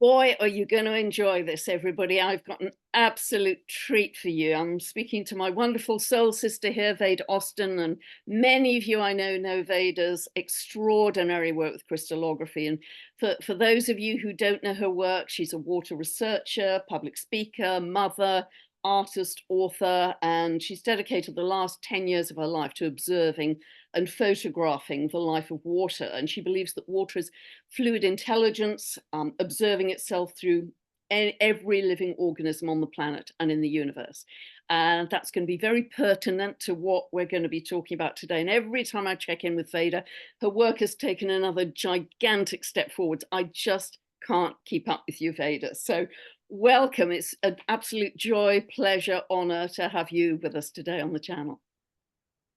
Boy, are you going to enjoy this, everybody. I've got an absolute treat for you. I'm speaking to my wonderful soul sister here, Veda Austin, and many of you I know Veda's extraordinary work with crystallography. And for those of you who don't know her work, she's a water researcher, public speaker, mother, artist, author, and she's dedicated the last 10 years of her life to observing and photographing the life of water. And she believes that water is fluid intelligence, observing itself through every living organism on the planet and in the universe. And that's going to be very pertinent to what we're going to be talking about today. And every time I check in with Veda, her work has taken another gigantic step forwards. I just can't keep up with you, Veda. So welcome. It's an absolute joy, pleasure, honor to have you with us today on the channel.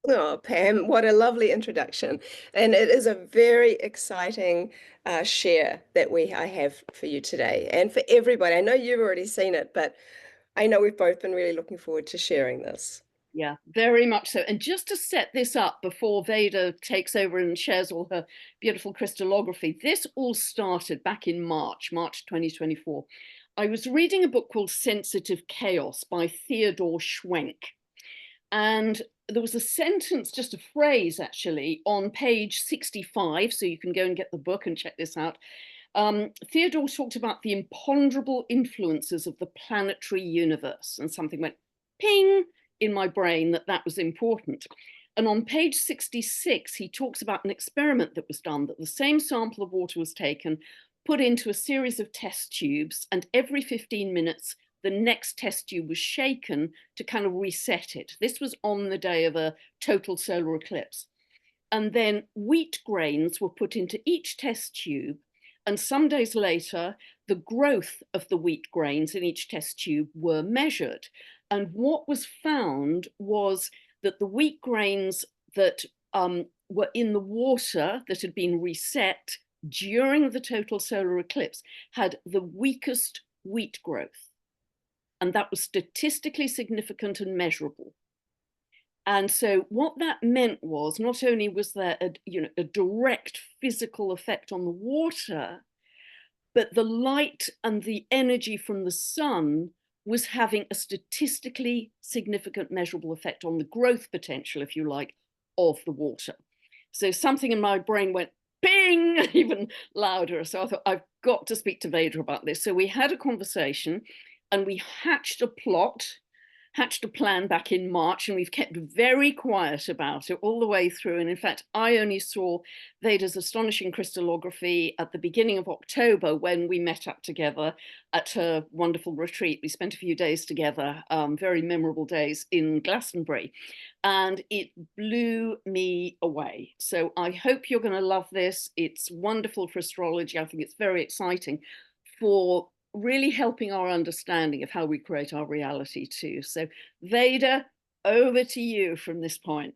Oh, Pam, what a lovely introduction. And it is a very exciting share that I have for you today and for everybody. I know you've already seen it, but I know we've both been really looking forward to sharing this. Yeah, very much so. And just to set this up before Veda takes over and shares all her beautiful crystallography, this all started back in March 2024. I was reading a book called Sensitive Chaos by Theodore Schwenk. And there was a sentence, just a phrase actually, on page 65, so you can go and get the book and check this out. Theodore talked about the imponderable influences of the planetary universe, and something went ping in my brain that was important. And on page 66, he talks about an experiment that was done, that the same sample of water was taken, put into a series of test tubes, and every 15 minutes, the next test tube was shaken to kind of reset it. This was on the day of a total solar eclipse. And then wheat grains were put into each test tube. And some days later, the growth of the wheat grains in each test tube were measured. And what was found was that the wheat grains that were in the water that had been reset during the total solar eclipse had the weakest wheat growth. And that was statistically significant and measurable. And so what that meant was, not only was there a direct physical effect on the water, but the light and the energy from the sun was having a statistically significant measurable effect on the growth potential, if you like, of the water. So something in my brain went ping, even louder. So I thought, I've got to speak to Veda about this. So we had a conversation and we hatched a plan back in March, and we've kept very quiet about it all the way through. And in fact, I only saw Veda's astonishing crystallography at the beginning of October when we met up together at her wonderful retreat. We spent a few days together, very memorable days in Glastonbury, and it blew me away. So I hope you're going to love this. It's wonderful for astrology. I think it's very exciting for really helping our understanding of how we create our reality too. So Veda, over to you from this point.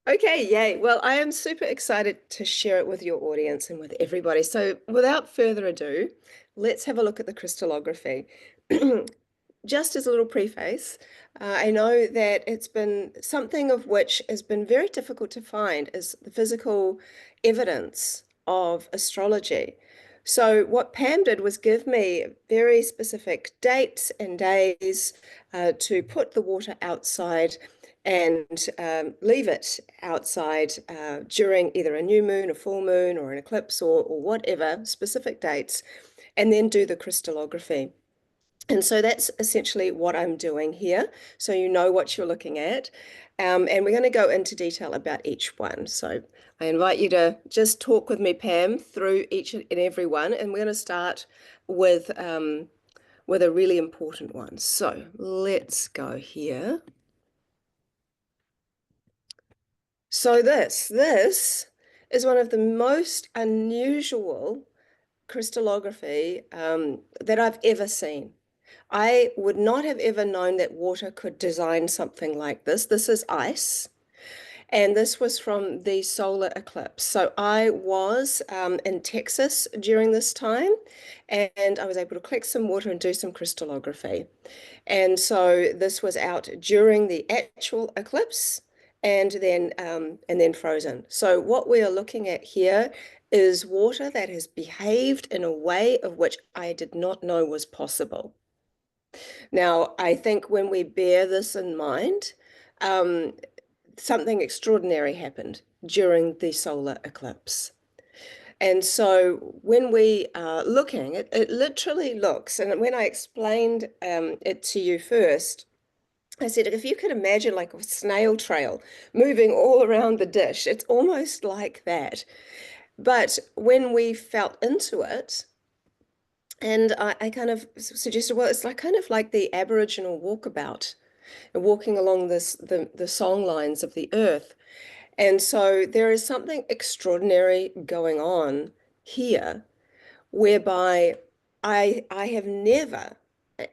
Okay, yay. Well, I am super excited to share it with your audience and with everybody. So without further ado, let's have a look at the crystallography. Just as a little preface, I know that it's been something of which has been very difficult to find is the physical evidence of astrology. So what Pam did was give me very specific dates and days to put the water outside and leave it outside during either a new moon, a full moon, or an eclipse, or whatever, specific dates, and then do the crystallography. And so that's essentially what I'm doing here, so you know what you're looking at. And we're going to go into detail about each one. So I invite you to just talk with me, Pam, through each and every one. And we're going to start with a really important one. So let's go here. So this is one of the most unusual crystallography that I've ever seen. I would not have ever known that water could design something like this. This is ice. And this was from the solar eclipse. So I was in Texas during this time, and I was able to collect some water and do some crystallography. And so this was out during the actual eclipse, and then frozen. So what we are looking at here is water that has behaved in a way of which I did not know was possible. Now, I think when we bear this in mind, um, something extraordinary happened during the solar eclipse. And so when we are looking, it literally looks, and when I explained it to you first, I said, if you could imagine like a snail trail moving all around the dish, it's almost like that. But when we felt into it, and I kind of suggested, well, it's like kind of like the Aboriginal walkabout, walking along the song lines of the earth. And so there is something extraordinary going on here, whereby I have never,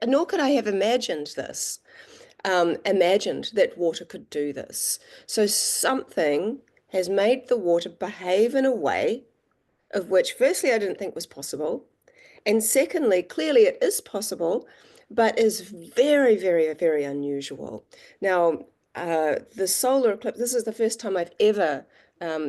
nor could I have imagined this, imagined that water could do this. So something has made the water behave in a way of which, firstly, I didn't think was possible. And secondly, clearly it is possible, but is very, very, very unusual. Now, the solar eclipse, this is the first time I've ever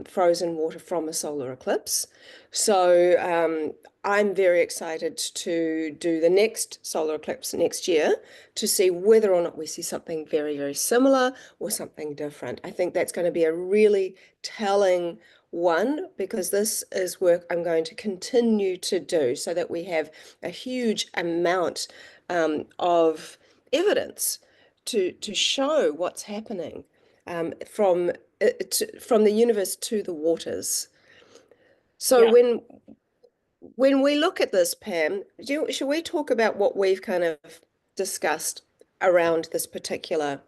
frozen water from a solar eclipse. So I'm very excited to do the next solar eclipse next year to see whether or not we see something very, very similar or something different. I think that's going to be a really telling one, because this is work I'm going to continue to do so that we have a huge amount of evidence to show what's happening from from the universe to the waters. So Yeah. when we look at this, Pam, should we talk about what we've kind of discussed around this particular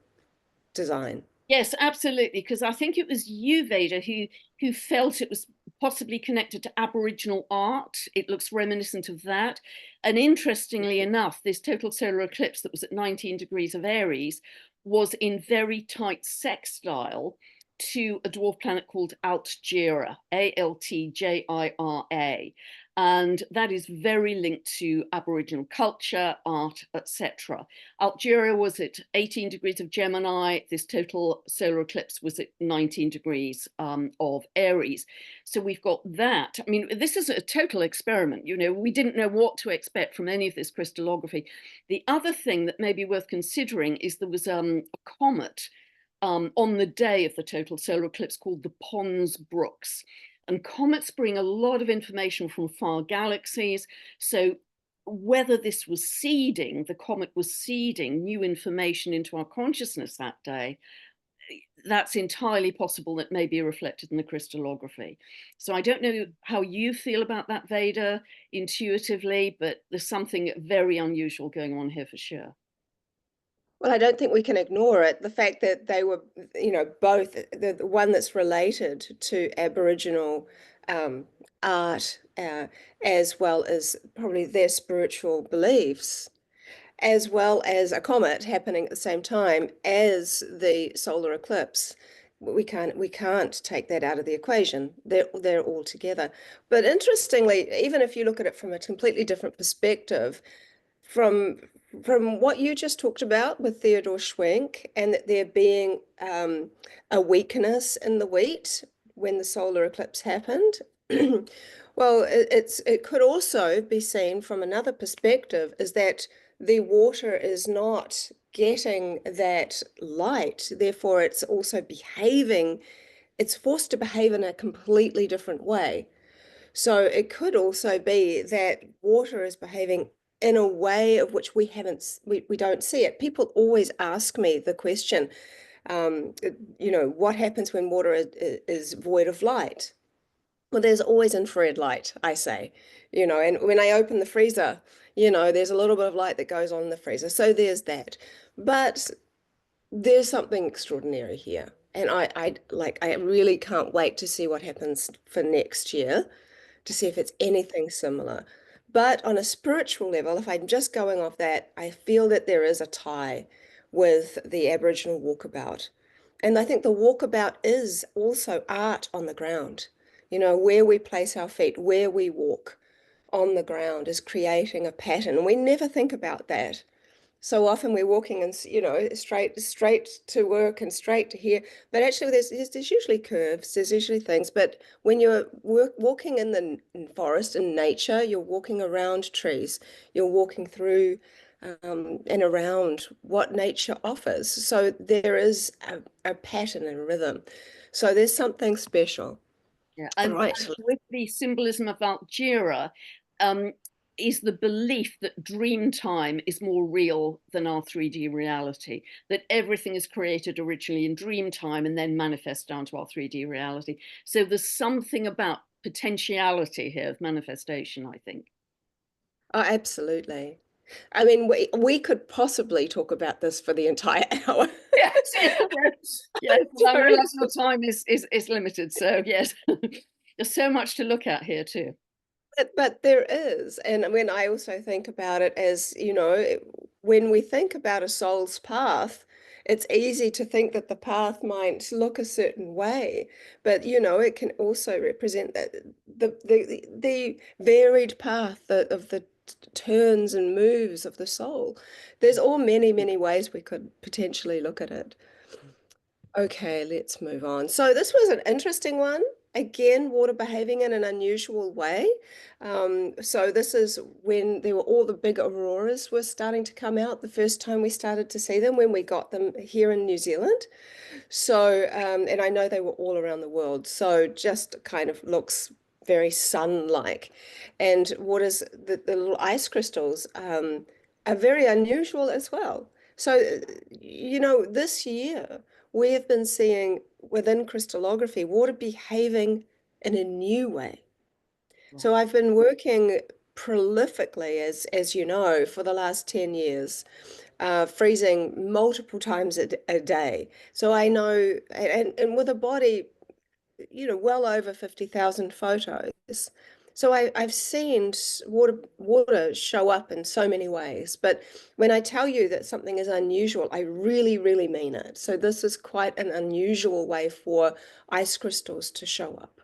design? Yes, absolutely. Because I think it was you, Veda, who felt it was possibly connected to Aboriginal art. It looks reminiscent of that. And interestingly enough, this total solar eclipse that was at 19 degrees of Aries was in very tight sextile to a dwarf planet called Altjira, Altjira. And that is very linked to Aboriginal culture, art, etc. Altjira was at 18 degrees of Gemini. This total solar eclipse was at 19 degrees of Aries. So we've got that. I mean, this is a total experiment. You know, we didn't know what to expect from any of this crystallography. The other thing that may be worth considering is there was a comet on the day of the total solar eclipse called the Pons Brooks. And comets bring a lot of information from far galaxies. So whether this was seeding, the comet was seeding new information into our consciousness that day, that's entirely possible that may be reflected in the crystallography. So I don't know how you feel about that, Veda, intuitively, but there's something very unusual going on here for sure. Well, I don't think we can ignore it. The fact that they were, you know, both the one that's related to Aboriginal um, art, as well as probably their spiritual beliefs, as well as a comet happening at the same time as the solar eclipse. We can't take that out of the equation. They're all together. But interestingly, even if you look at it from a completely different perspective, from from what you just talked about with Theodore Schwenk, and that there being a weakness in the wheat when the solar eclipse happened. Well, it could also be seen from another perspective, is that the water is not getting that light, therefore it's also behaving, it's forced to behave in a completely different way. So it could also be that water is behaving in a way of which we don't see it. People always ask me the question, you know, what happens when water is void of light? Well, there's always infrared light, I say, you know, and when I open the freezer, you know, there's a little bit of light that goes on in the freezer. So there's that. But there's something extraordinary here. And I really can't wait to see what happens for next year, to see if it's anything similar. But on a spiritual level, if I'm just going off that, I feel that there is a tie with the Aboriginal walkabout. And I think the walkabout is also art on the ground. You know, where we place our feet, where we walk on the ground is creating a pattern. And we never think about that. So often we're walking and, straight to work and straight to here. But actually, there's usually curves, there's usually things. But when you're walking in the forest, in nature, you're walking around trees, you're walking through and around what nature offers. So there is a pattern and rhythm. So there's something special. Yeah, All and right. with the symbolism of Algira, um, is the belief that dream time is more real than our 3D reality, that everything is created originally in dream time and then manifests down to our 3D reality. So there's something about potentiality here of manifestation, I think. Oh, absolutely. I mean, we could possibly talk about this for the entire hour. Yes, yes, yes. I I don't. realize your time is limited, so yes, there's so much to look at here too. But there is, and when I also think about it as, when we think about a soul's path, it's easy to think that the path might look a certain way, but it can also represent that the varied path of the turns and moves of the soul. There's all many, many ways we could potentially look at it. Okay, let's move on. So this was an interesting one. Again, water behaving in an unusual way. So this is when there were all the big auroras were starting to come out, the first time we started to see them when we got them here in New Zealand. So, and I know they were all around the world. So just kind of looks very sun-like. And what is the little ice crystals are very unusual as well. So, this year we have been seeing within crystallography water behaving in a new way. Right. So I've been working prolifically, as you know, for the last 10 years, freezing multiple times a day. So I know, and with a body, well over 50,000 photos. So I've seen water show up in so many ways. But when I tell you that something is unusual, I really, really mean it. So this is quite an unusual way for ice crystals to show up.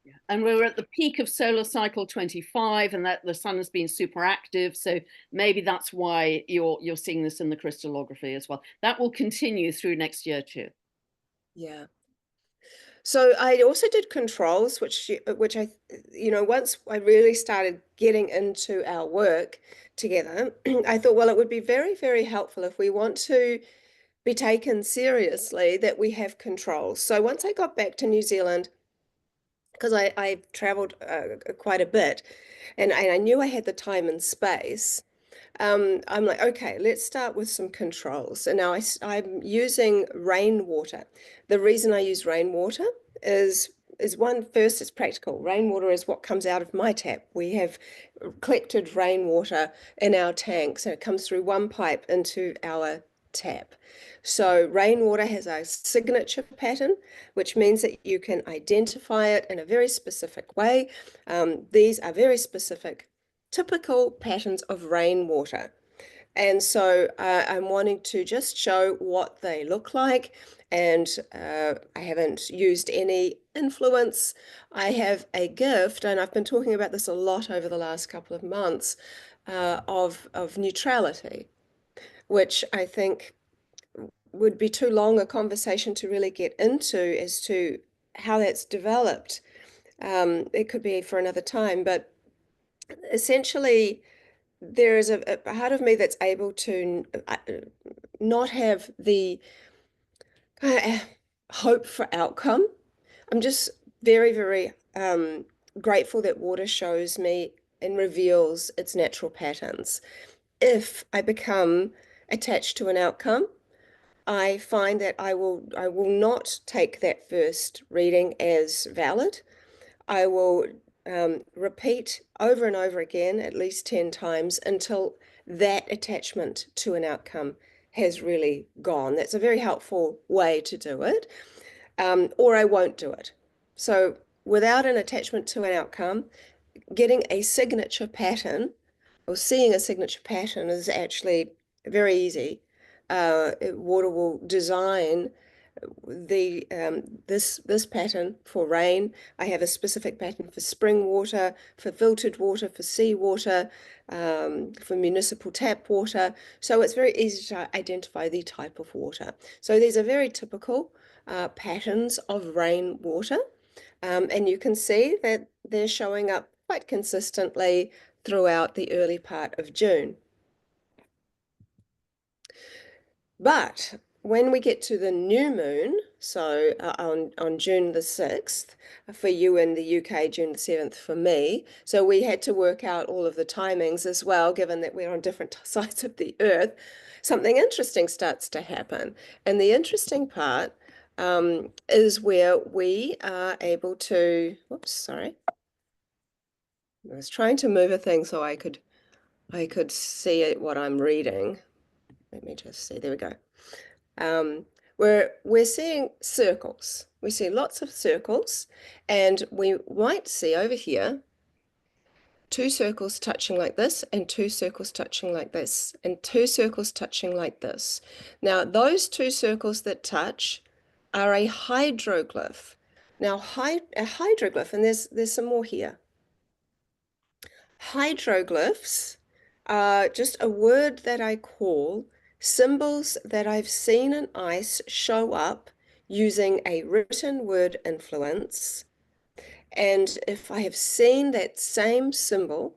Yeah. And we're at the peak of solar cycle 25, and that the sun has been super active. So maybe that's why you're seeing this in the crystallography as well. That will continue through next year too. Yeah. So I also did controls, which once I really started getting into our work together, I thought, well, it would be very, very helpful if we want to be taken seriously that we have controls. So once I got back to New Zealand, because I traveled quite a bit, and I knew I had the time and space. I'm like, okay, let's start with some controls. And now I'm using rainwater. The reason I use rainwater is one, first, it's practical. Rainwater is what comes out of my tap. We have collected rainwater in our tanks, and it comes through one pipe into our tap. So rainwater has a signature pattern, which means that you can identify it in a very specific way. These are very specific, typical patterns of rainwater. And so I'm wanting to just show what they look like. And I haven't used any influence. I have a gift, and I've been talking about this a lot over the last couple of months, of neutrality, which I think would be too long a conversation to really get into as to how that's developed. It could be for another time, but essentially, there is a part of me that's able to not have the uh, hope for outcome. I'm just very, very grateful that water shows me and reveals its natural patterns. If I become attached to an outcome, I find that I will not take that first reading as valid. I will repeat over and over again, at least 10 times, until that attachment to an outcome has really gone. That's a very helpful way to do it, or I won't do it. So, without an attachment to an outcome, getting a signature pattern or seeing a signature pattern is actually very easy. Water will design this pattern for rain. I have a specific pattern for spring water, for filtered water, for seawater, for municipal tap water. So it's very easy to identify the type of water. So these are very typical patterns of rainwater. And you can see that they're showing up quite consistently throughout the early part of June. But when we get to the new moon, so on June the 6th, for you in the UK, June the 7th for me, so we had to work out all of the timings as well, given that we're on different sides of the earth, something interesting starts to happen. And the interesting part is where we are able to, whoops, sorry. I was trying to move a thing so I could see it, what I'm reading. Let me just see, there we go. We're seeing circles. We see lots of circles, and we might see over here two circles touching like this, and two circles touching like this, and two circles touching like this. Now, those two circles that touch are a hydroglyph. Now, a hydroglyph, and there's some more here. Hydroglyphs are just a word that I call symbols that I've seen in ice show up using a written word influence. And if I have seen that same symbol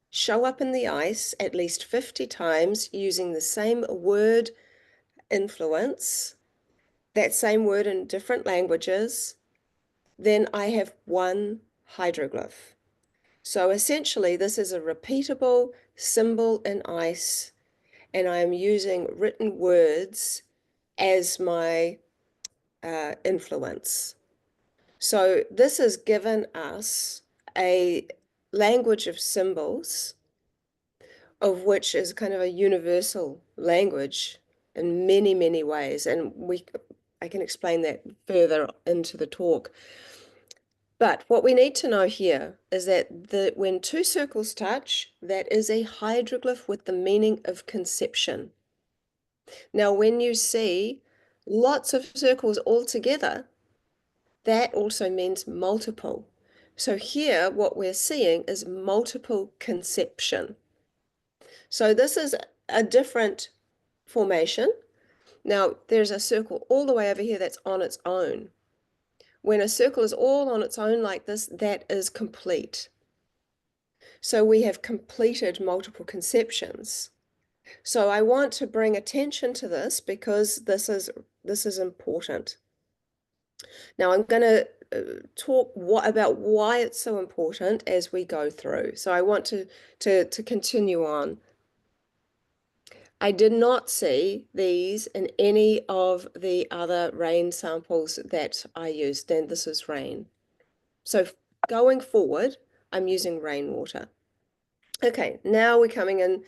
show up in the ice at least 50 times using the same word influence, that same word in different languages, then I have one hydroglyph. So essentially, this is a repeatable symbol in ice, and I am using written words as my influence. So this has given us a language of symbols, of which is kind of a universal language in many, many ways. And I can explain that further into the talk. But what we need to know here is that when two circles touch, that is a hydroglyph with the meaning of conception. Now, when you see lots of circles all together, that also means multiple. So here, what we're seeing is multiple conception. So this is a different formation. Now, there's a circle all the way over here that's on its own. When a circle is all on its own like this, that is complete. So we have completed multiple conceptions. So I want to bring attention to this because this is important. Now I'm going to talk about why it's so important as we go through. So I want to continue on. I did not see these in any of the other rain samples that I used, and this is rain. So going forward, I'm using rainwater. Okay, now we're coming in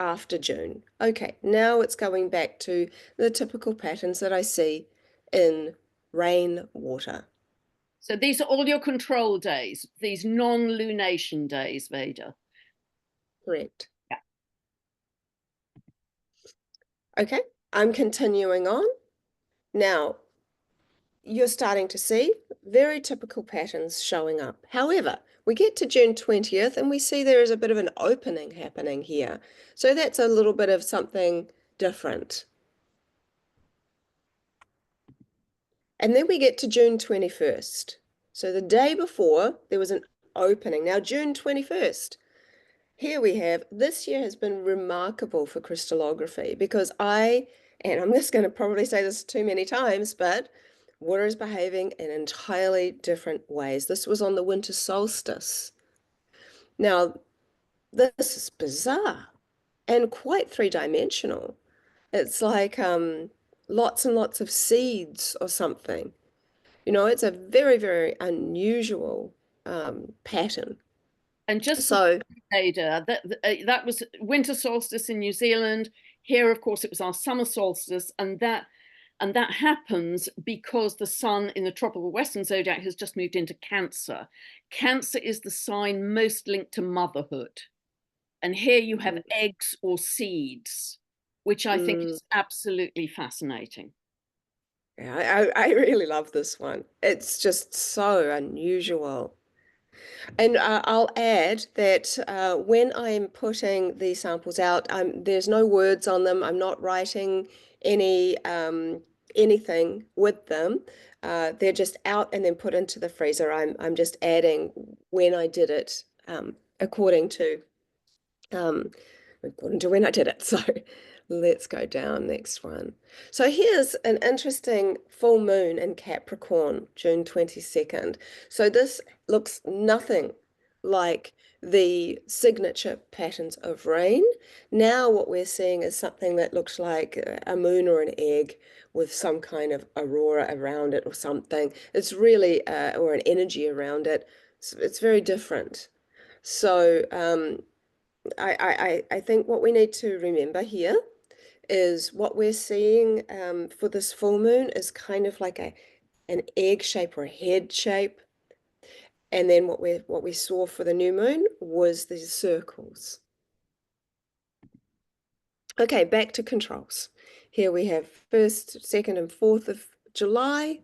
after June. Okay, now it's going back to the typical patterns that I see in rainwater. So these are all your control days, these non-lunation days, Veda. Correct. Yeah. Okay, I'm continuing on. Now, you're starting to see very typical patterns showing up. However, we get to June 20th and we see there is a bit of an opening happening here. So that's a little bit of something different. And then we get to June 21st. So the day before, there was an opening. Now, June 21st, here we have, this year has been remarkable for crystallography because and I'm just going to probably say this too many times, but water is behaving in entirely different ways. This was on the winter solstice. Now, this is bizarre and quite three-dimensional. It's like lots and lots of seeds or something. You know, it's a very, very unusual pattern. And just So, Veda, that was winter solstice in New Zealand. Here, of course, it was our summer solstice, and that happens because the sun in the tropical western zodiac has just moved into Cancer. Cancer is the sign most linked to motherhood. And here you have eggs or seeds, which I think is absolutely fascinating. I really love this one. It's just so unusual. And I'll add that when I'm putting these samples out, there's no words on them. I'm not writing anything with them. They're just out and then put into the freezer. I'm just adding when I did it according to um, according to when I did it. So let's go down, next one. So here's an interesting full moon in Capricorn, June 22nd. So this looks nothing like the signature patterns of rain. Now what we're seeing is something that looks like a moon or an egg with some kind of aurora around it or something. It's really, or an energy around it. It's very different. So I think what we need to remember here is what we're seeing for this full moon is kind of like an egg shape or a head shape. And then what we saw for the new moon was these circles. Okay, back to controls. Here we have 1st, 2nd, and 4th of July.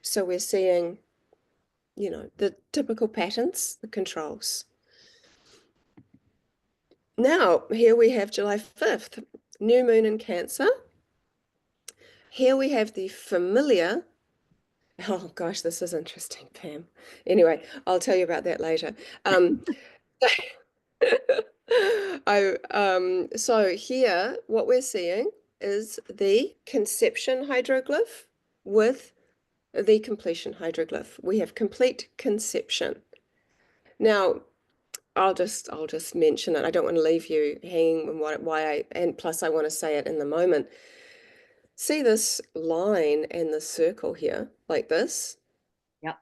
So we're seeing, the typical patterns, the controls. Now, here we have July 5th, new moon in Cancer. Here we have the familiar. Oh gosh, this is interesting, Pam. Anyway, I'll tell you about that later. So here, what we're seeing is the conception hydroglyph with the completion hydroglyph. We have complete conception. Now, I'll just mention it. I don't want to leave you hanging on and plus I want to say it in the moment. See this line and the circle here, like this? Yeah.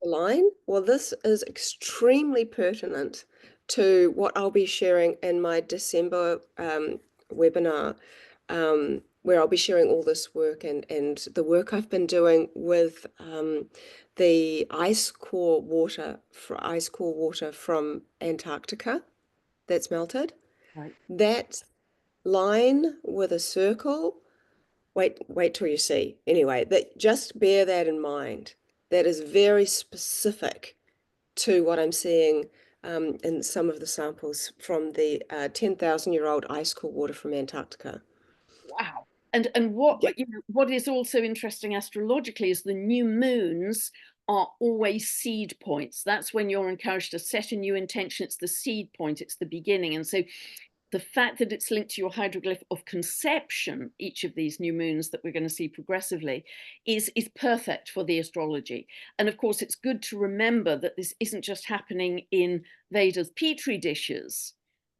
The line? Well, this is extremely pertinent to what I'll be sharing in my December webinar, where I'll be sharing all this work and the work I've been doing with the ice core water from Antarctica that's melted. Right. That line with a circle, wait till you see. Anyway, just bear that in mind. That is very specific to what I'm seeing in some of the samples from the 10,000-year-old ice core water from Antarctica. Wow. And what Yeah. what is also interesting astrologically is the new moons are always seed points. That's when you're encouraged to set a new intention. It's the seed point, it's the beginning. And so the fact that it's linked to your hydroglyph of conception, each of these new moons that we're going to see progressively, is perfect for the astrology. And of course, it's good to remember that this isn't just happening in Veda's petri dishes.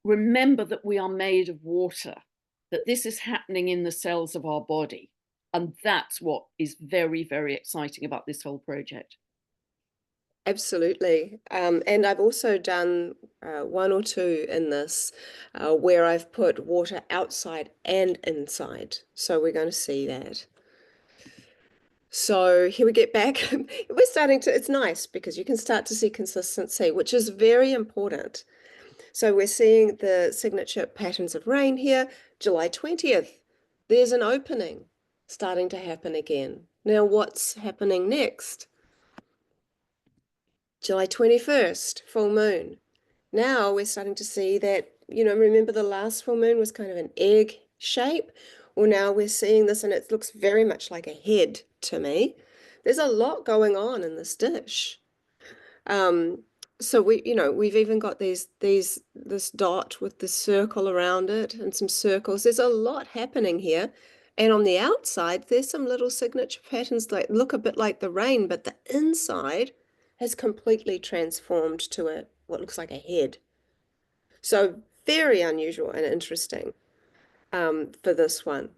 Remember that we are made of water, that this is happening in the cells of our body. And that's what is very, very exciting about this whole project. Absolutely. And I've also done one or two in this where I've put water outside and inside. So we're going to see that. So here we get back. It's nice because you can start to see consistency, which is very important. So we're seeing the signature patterns of rain here, July 20th. There's an opening starting to happen again. Now, what's happening next? July 21st, full moon. Now we're starting to see that, remember the last full moon was kind of an egg shape? Well, now we're seeing this and it looks very much like a head to me. There's a lot going on in this dish. So we've even got this dot with the circle around it and some circles. There's a lot happening here. And on the outside, there's some little signature patterns that look a bit like the rain, but the inside has completely transformed to what looks like a head. So very unusual and interesting for this one,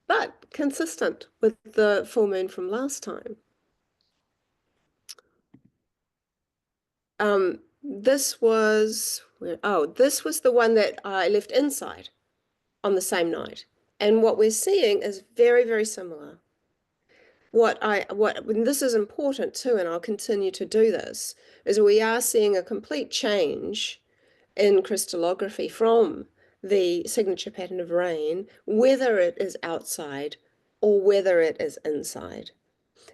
but consistent with the full moon from last time. This was this was the one that I left inside on the same night. And what we're seeing is very, very similar. And this is important too, and I'll continue to do this, is we are seeing a complete change in crystallography from the signature pattern of rain, whether it is outside or whether it is inside.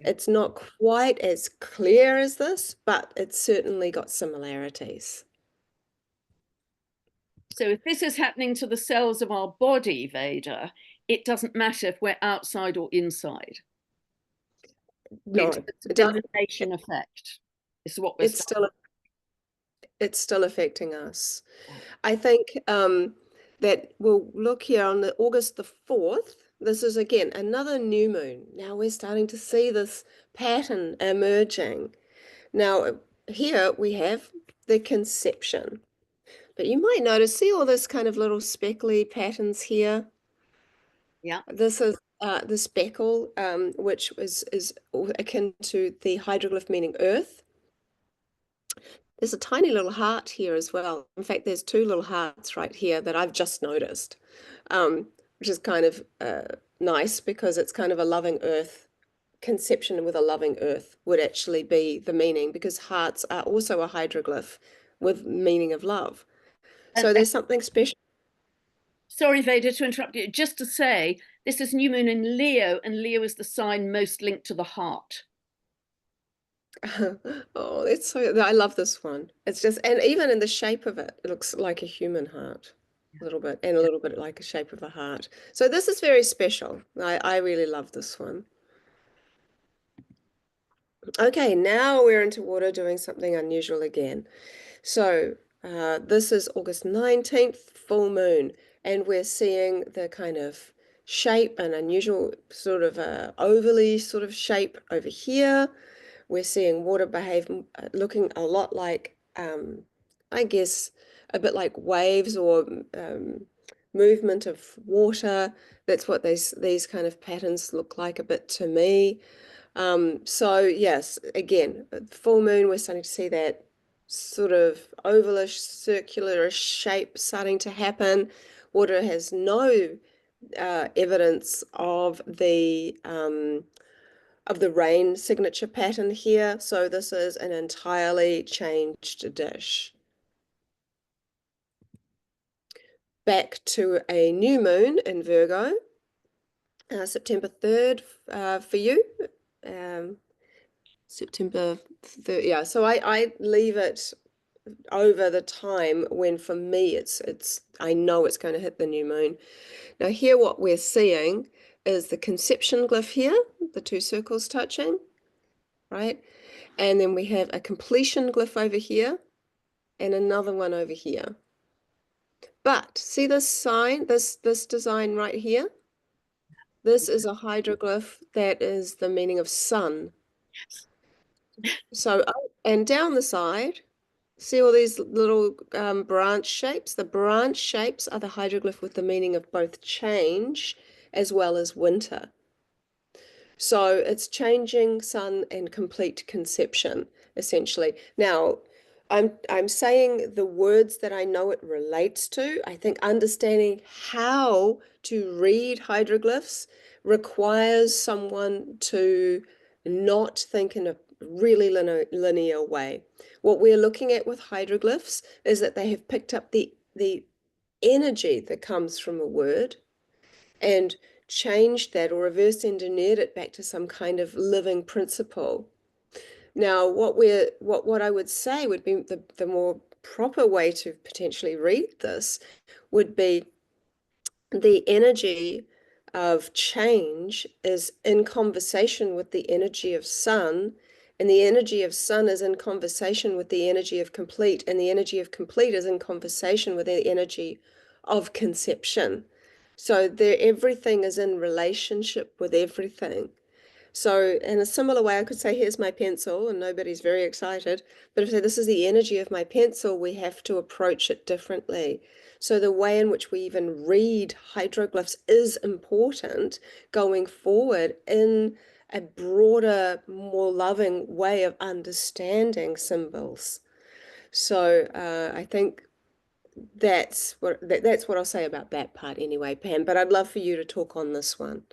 It's not quite as clear as this, but it's certainly got similarities. So if this is happening to the cells of our body, Veda, it doesn't matter if we're outside or inside. It's No, a it does, divination effect. Is what we're it's saying. still it's still affecting us. I think that we'll look here on the August the 4th. This is again another new moon. Now we're starting to see this pattern emerging. Now here we have the conception. But you might notice, see all this kind of little speckly patterns here? Yeah. This is the speckle, which is akin to the hydroglyph meaning earth. There's a tiny little heart here as well. In fact, there's two little hearts right here that I've just noticed, which is kind of nice because it's kind of a loving earth conception with a loving earth would actually be the meaning, because hearts are also a hydroglyph with meaning of love. So And there's something special. sorry, Veda, to interrupt you. Just to say, this is new moon in Leo, and Leo is the sign most linked to the heart. Oh, it's so, I love this one. It's just, and even in the shape of it, it looks like a human heart a little bit, and a little bit like a shape of a heart. So this is very special. I really love this one. Okay, now we're into water doing something unusual again. So this is August 19th, full moon, and we're seeing the kind of shape, an unusual sort of ovally sort of shape over here. We're seeing water behave looking a lot like, I guess, a bit like waves or movement of water. That's what these kind of patterns look like a bit to me. So yes, again, full moon, we're starting to see that sort of ovalish, circular shape starting to happen. Water has no evidence of the rain signature pattern here, so this is an entirely changed dish. Back to a new moon in Virgo, September 3rd for you. September 3rd, yeah, so I leave it over the time when for me it's I know it's going to hit the new moon. Now here what we're seeing is the conception glyph here, the two circles touching, right? And then we have a completion glyph over here and another one over here. But see this sign, this design right here? This is a hydroglyph that is the meaning of sun. So, and down the side, see all these little branch shapes? The branch shapes are the hydroglyph with the meaning of both change as well as winter. So it's changing sun and complete conception, essentially. Now, I'm saying the words that I know it relates to. I think understanding how to read hieroglyphs requires someone to not think in a really linear way. What we're looking at with hieroglyphs is that they have picked up the energy that comes from a word and changed that or reverse engineered it back to some kind of living principle. Now, what I would say would be the more proper way to potentially read this would be the energy of change is in conversation with the energy of sun, and the energy of sun is in conversation with the energy of complete, and the energy of complete is in conversation with the energy of conception. So there, everything is in relationship with everything. So in a similar way, I could say, here's my pencil, and nobody's very excited. But if I say, this is the energy of my pencil, we have to approach it differently. So the way in which we even read hieroglyphs is important going forward in a broader, more loving way of understanding symbols. So I think that's what I'll say about that part anyway, Pam. But I'd love for you to talk on this one.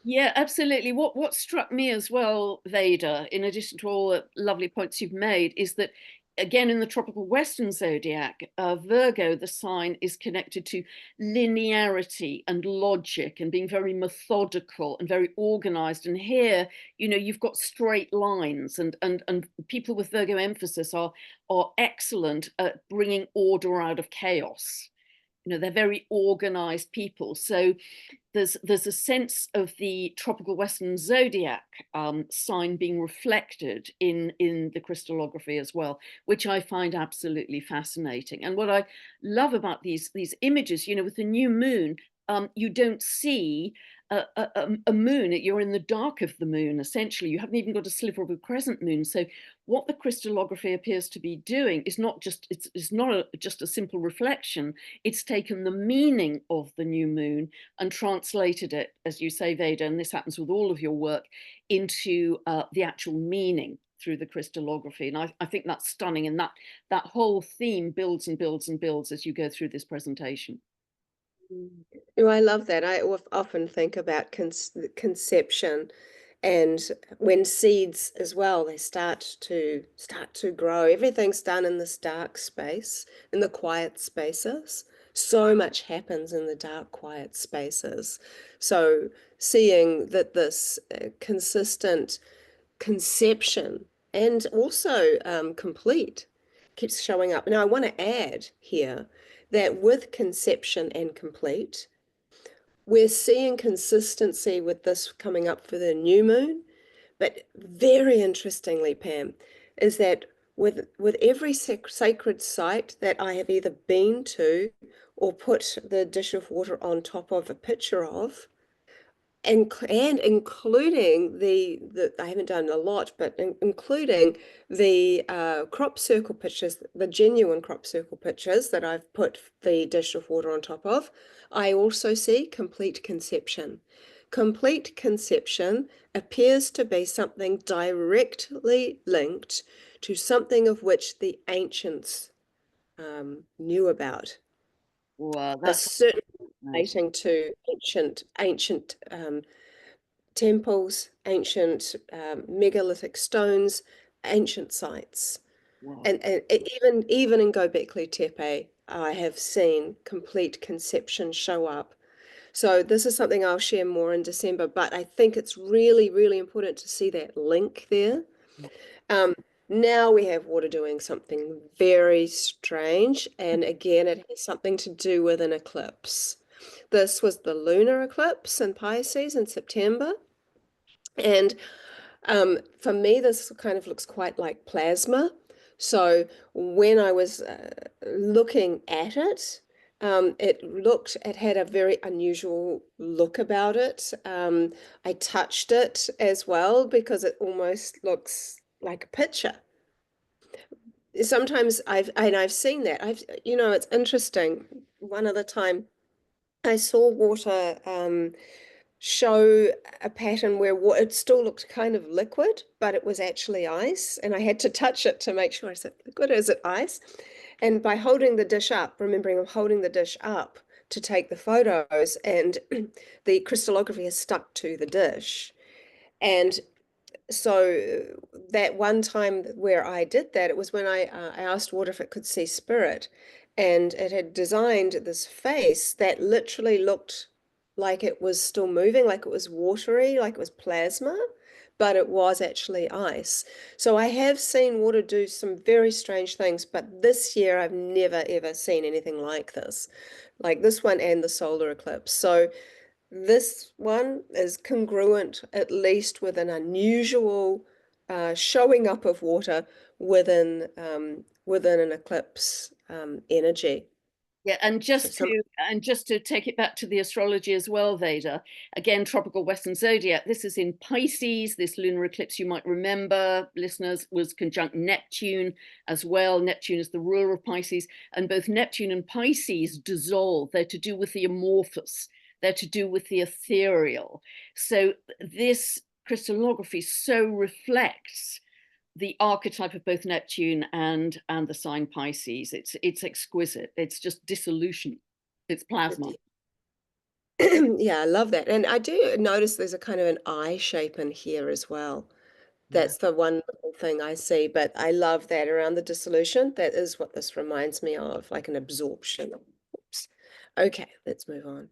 Yeah, absolutely. What struck me as well, Veda, in addition to all the lovely points you've made, is that again, in the tropical Western zodiac, Virgo, the sign, is connected to linearity and logic and being very methodical and very organized. And here, you've got straight lines, and people with Virgo emphasis are excellent at bringing order out of chaos. They're very organized people. So there's a sense of the tropical Western zodiac sign being reflected in the crystallography as well, which I find absolutely fascinating. And what I love about these images, with the new moon, you don't see a moon. You're in the dark of the moon, essentially. You haven't even got a sliver of a crescent moon. So what the crystallography appears to be doing is not just just a simple reflection. It's taken the meaning of the new moon and translated it, as you say, Veda, and this happens with all of your work, into the actual meaning through the crystallography. And I think that's stunning. And that whole theme builds and builds and builds as you go through this presentation. Oh, I love that. I often think about conception, and when seeds as well, they start to grow. Everything's done in this dark space, in the quiet spaces. So much happens in the dark, quiet spaces. So seeing that this consistent conception and also complete keeps showing up. Now, I want to add here that with conception and complete, we're seeing consistency with this coming up for the new moon. But very interestingly, Pam, is that with every sacred site that I have either been to or put the dish of water on top of a picture of, and including the I haven't done a lot, but including the crop circle pictures, the genuine crop circle pictures that I've put the dish of water on top of, I also see complete conception. Complete conception appears to be something directly linked to something of which the ancients knew about. Wow, A that's certain fascinating. relating to ancient temples, ancient megalithic stones, ancient sites. Wow. And even in Göbekli Tepe, I have seen complete conception show up. So this is something I'll share more in December, but I think it's really, really important to see that link there. Um, Now we have water doing something very strange, and again, it has something to do with an eclipse. This was the lunar eclipse in Pisces in September. And for me, this kind of looks quite like plasma. So when I was looking at it, it had a very unusual look about it. I touched it as well because it almost looks like a picture. Sometimes I've seen that. It's interesting. One other time I saw water show a pattern where it still looked kind of liquid, but it was actually ice. And I had to touch it to make sure. I said, liquid, is it ice? And by holding the dish up, remembering I'm holding the dish up to take the photos, and the crystallography is stuck to the dish. And so that one time where I did that, it was when I asked water if it could see spirit, and it had designed this face that literally looked like it was still moving, like it was watery, like it was plasma, but it was actually ice. So I have seen water do some very strange things, but this year I've never ever seen anything like this one and the solar eclipse. So this one is congruent, at least with an unusual showing up of water within an eclipse energy. Yeah, and So just some to take it back to the astrology as well, Veda, again, tropical Western zodiac. This is in Pisces. This lunar eclipse, you might remember, listeners, was conjunct Neptune as well. Neptune is the ruler of Pisces, and both Neptune and Pisces dissolve. They're to do with the amorphous. They're to do with the ethereal. So this crystallography so reflects the archetype of both Neptune and the sign Pisces. It's exquisite. It's just dissolution. It's plasma. yeah, I love that. And I do notice there's a kind of an eye shape in here as well. Yeah. That's the one little thing I see, but I love that around the dissolution. That is what this reminds me of, like an absorption. Oops. Okay, let's move on.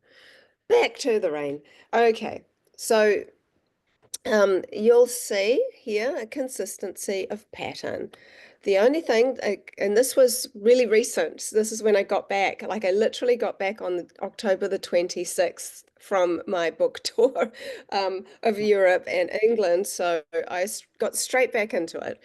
Back to the rain. Okay, so you'll see here a consistency of pattern. The only thing, and this was really recent, this is when I got back, like I literally got back on October the 26th from my book tour of Europe and England. So I got straight back into it.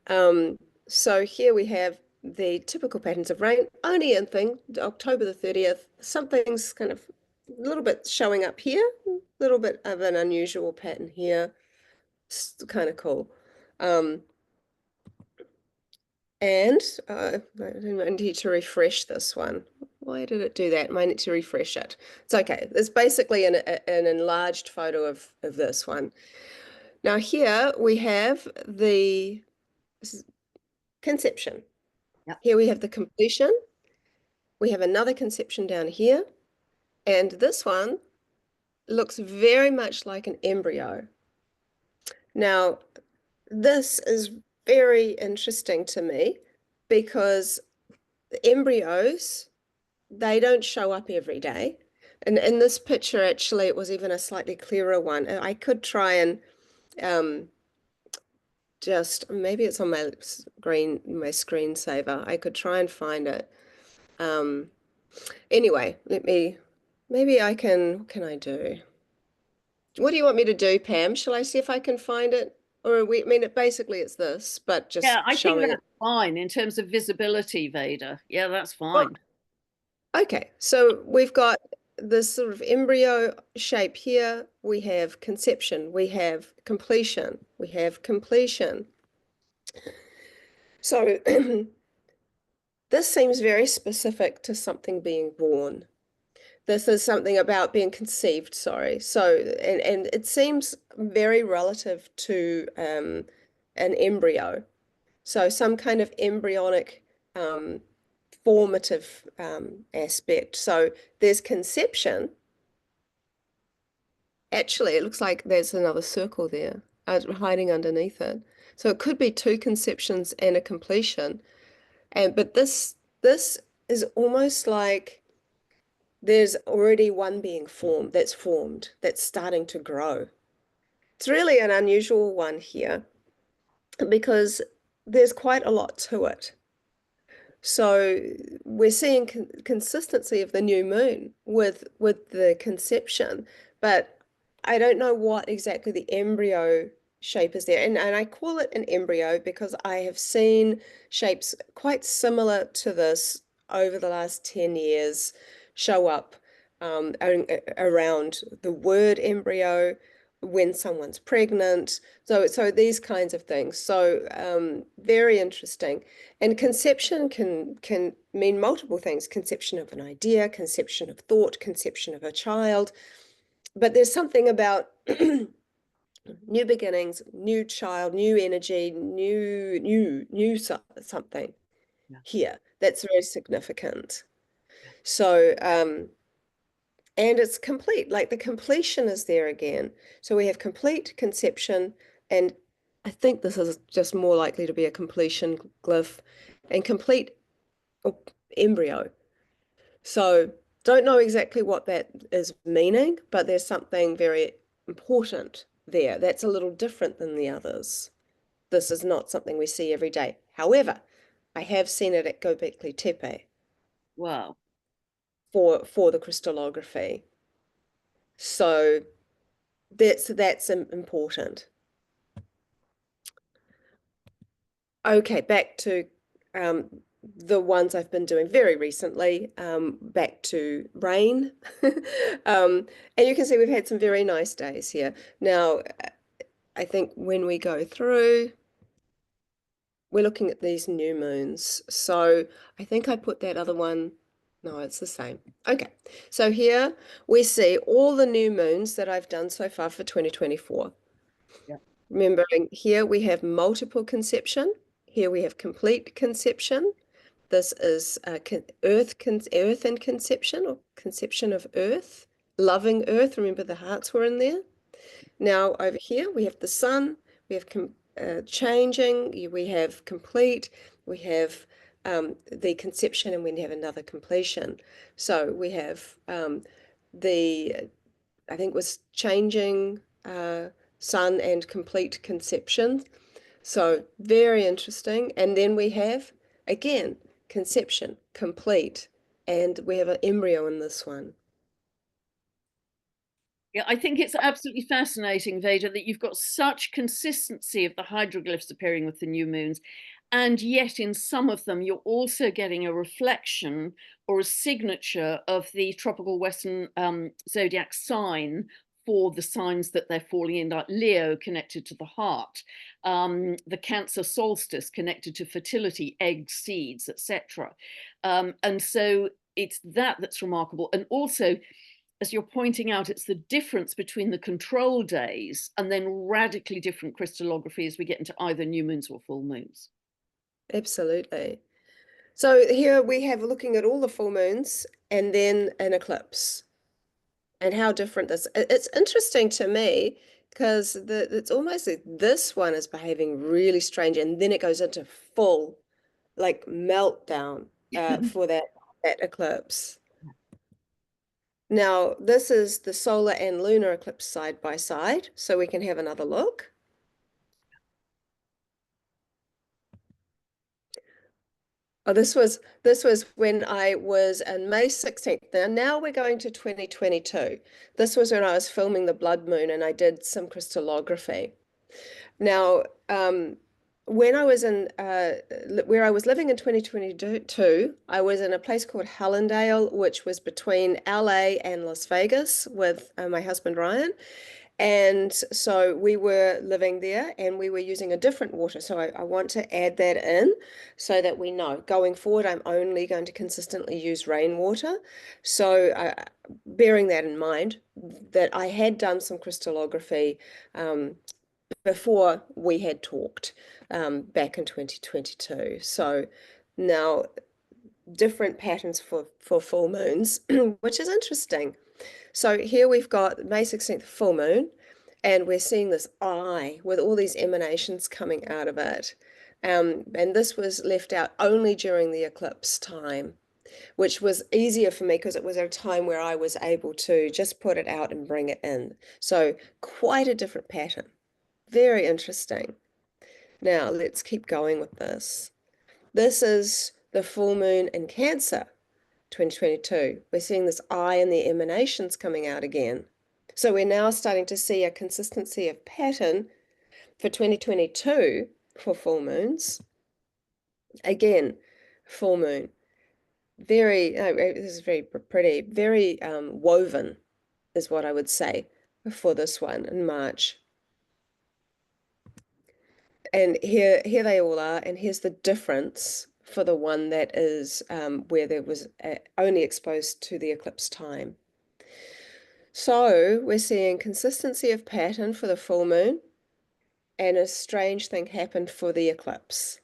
Um, so here we have the typical patterns of rain. Only in thing, October the 30th, something's kind of a little bit showing up here, a little bit of an unusual pattern here. It's kind of cool. Um, and I need to refresh this one. Why did it do that? I might need to refresh it. It's okay. It's basically an enlarged photo of this one. Now here we have the conception. Yeah. Here we have the completion. We have another conception down here. And this one looks very much like an embryo. Now, this is very interesting to me because embryos, they don't show up every day. And in this picture, actually, it was even a slightly clearer one. I could try and just, maybe it's on my screensaver. I could try and find it. Anyway, maybe I can, what can I do? What do you want me to do, Pam? Shall I see if I can find it? Or I mean, basically it's this, but just Yeah, I think showing it. that's fine in terms of visibility, Veda. Yeah, that's Well, fine. okay, so we've got this sort of embryo shape here. We have conception, we have completion, we have completion. So this seems very specific to something being born. This is something about being conceived, sorry. So, and it seems very relative to an embryo. So some kind of embryonic formative aspect. So there's conception. Actually, it looks like there's another circle there hiding underneath it. So it could be two conceptions and a completion. And but this is almost like there's already one being formed, that's starting to grow. It's really an unusual one here because there's quite a lot to it. So we're seeing consistency of the new moon with the conception, but I don't know what exactly the embryo shape is there. And I call it an embryo because I have seen shapes quite similar to this over the last 10 years show up around the word embryo when someone's pregnant. So these kinds of things. So very interesting. And conception can mean multiple things. Conception of an idea, conception of thought, conception of a child. But there's something about new beginnings, new child, new energy, new something Yeah. here that's very significant. So and it's complete, like the completion is there again. So we have complete conception, and I think this is just more likely to be a completion glyph, and complete embryo. So don't know exactly what that is meaning, but there's something very important there. That's a little different than the others. This is not something we see every day. However, I have seen it at Göbekli Tepe Wow. for the crystallography. So that's important. Okay, back to the ones I've been doing very recently, back to rain. And you can see we've had some very nice days here. Now, I think when we go through, we're looking at these new moons. So I think I put that other one. No, it's the same. Okay, so here we see all the new moons that I've done so far for 2024. Yeah. Remembering here we have multiple conception. Here we have complete conception. This is earth and conception, or conception of earth, loving earth. Remember the hearts were in there. Now over here we have the sun, we have changing, we have complete, we have the conception, and we have another completion. So we have the, I think, was changing sun and complete conception. So very interesting. And then we have, again, conception, complete, and we have an embryo in this one. Yeah, I think it's absolutely fascinating, Veda, that you've got such consistency of the hydroglyphs appearing with the new moons. And yet, in some of them, you're also getting a reflection or a signature of the tropical Western zodiac sign for the signs that they're falling in, like Leo connected to the heart, the Cancer solstice connected to fertility, eggs, seeds, etc. And so it's that's remarkable. And also, as you're pointing out, it's the difference between the control days and then radically different crystallography as we get into either new moons or full moons. Absolutely. So here we have looking at all the full moons and then an eclipse and how different this. It's interesting to me because it's almost like this one is behaving really strange, and then it goes into full like meltdown for that eclipse. Now, this is the solar and lunar eclipse side by side, so we can have another look. Oh, this was when I was on May 16th. Now we're going to 2022. This was when I was filming the blood moon and I did some crystallography. Now, when I was in where I was living in 2022, I was in a place called Hallandale, which was between LA and Las Vegas with my husband Ryan. And so we were living there and we were using a different water. So I want to add that in so that we know going forward, I'm only going to consistently use rainwater. So bearing that in mind, that I had done some crystallography before we had talked back in 2022. So now different patterns for full moons, which is interesting. So here we've got May 16th full moon, and we're seeing this eye with all these emanations coming out of it. And this was left out only during the eclipse time, which was easier for me because it was a time where I was able to just put it out and bring it in. So quite a different pattern. Very interesting. Now let's keep going with this. This is the full moon in Cancer. 2022. We're seeing this eye and the emanations coming out again. So we're now starting to see a consistency of pattern for 2022 for full moons. Again, full moon. Very, this is very pretty, very woven is what I would say for this one in March. And here they all are, and here's the difference for the one that is where there was only exposed to the eclipse time. So we're seeing consistency of pattern for the full moon, and a strange thing happened for the eclipse.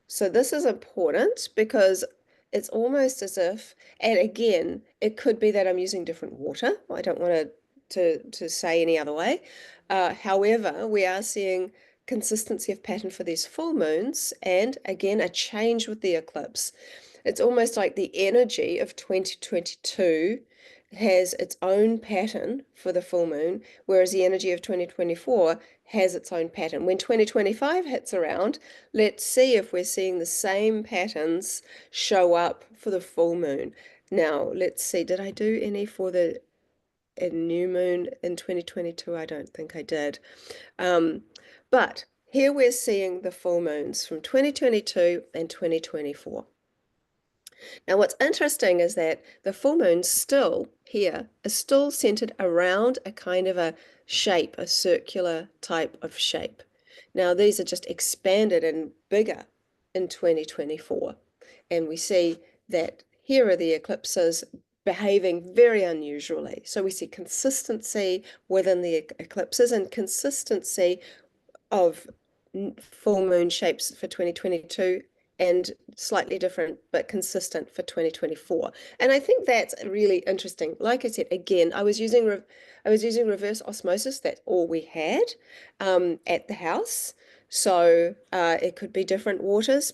So this is important because it's almost as if, and again, it could be that I'm using different water. I don't want to say any other way. However, we are seeing consistency of pattern for these full moons, and again, a change with the eclipse. It's almost like the energy of 2022 has its own pattern for the full moon, whereas the energy of 2024 has its own pattern. When 2025 hits around, let's see if we're seeing the same patterns show up for the full moon. Now, let's see, did I do any for the new moon in 2022? I don't think I did. But here we're seeing the full moons from 2022 and 2024. Now, what's interesting is that the full moon still here is still centered around a kind of a shape, a circular type of shape. Now, these are just expanded and bigger in 2024. And we see that here are the eclipses behaving very unusually. So we see consistency within the eclipses and consistency of full moon shapes for 2022 and slightly different but consistent for 2024. And I think that's really interesting. Like I said, again, I was using reverse osmosis. That's all we had at the house. So it could be different waters.